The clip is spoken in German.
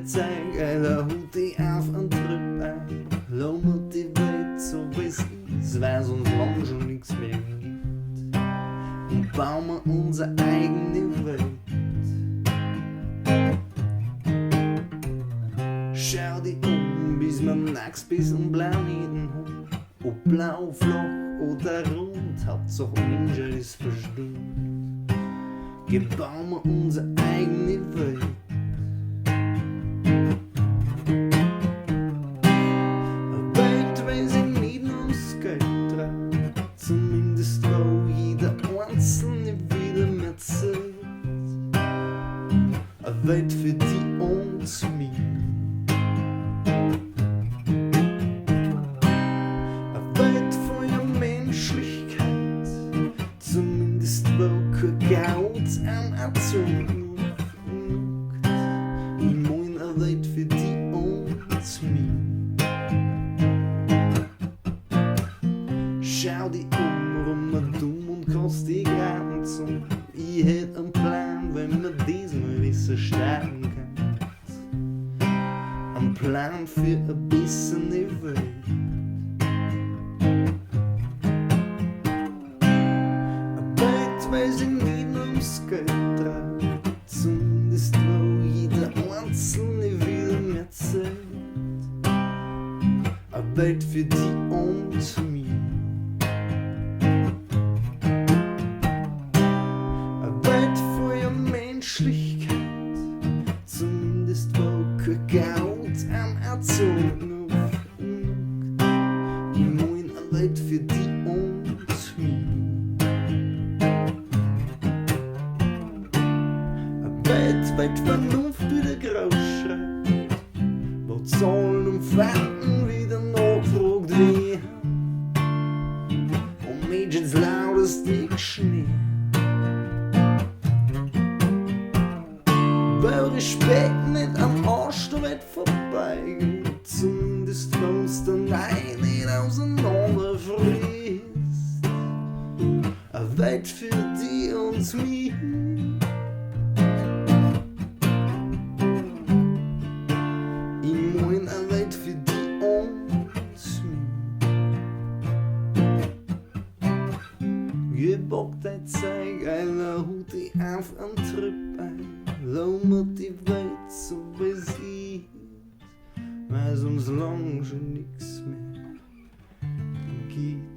Zeug, da holt die auf einen Trip ein. Lass mir die Welt so wie es ist, weil sonst lang schon nichts mehr gibt. Und bauen wir unsere eigene Welt. Schau dich bis man nächst bis und blau jeden Hund. Ob blau, flach oder rund, Hauptsache Mensch ist verstimmt. Gebauen wir unsere eigene Welt. Eine Welt, weil sie nicht nur ums Geld dreht, zumindest wo jeder Einzelne wieder mehr zählt. Eine Welt für die und mich. Gaut am Abzug. Ich mein eine Welt für die und mich. Schau dich rum dumm und kannst die Grenzen. Ich hätt einen Plan, wenn man diesmal wissen sterben kann. Ein Plan für eine bessere Welt. Weil sie nicht nur ums Geld dreht, zumindest wo jeder Einzelne wieder mehr zählt. Eine Welt für die und mich. Eine Welt voller Menschlichkeit, zumindest wo kein Geld am Erzogen aufnimmt. Ich mein eine Welt für die und mich. Weit Vernunft wieder groß schreit, wo Zahlen und Fakten wieder nachgefragt werden und Menschen ins lauteste geschnien. Weil Respekt nicht am Arsch der Welt vorbeigeht, zumindest wenn's dann nicht auseinander frisst. Eine Welt für die und mich. Eine Welt für die und mich. Gebockt ein Zeug, einer Hut die auf einen Trip ein. Lass mir die Welt so wie sie ist, weil sonst lang schon nix mehr gibt.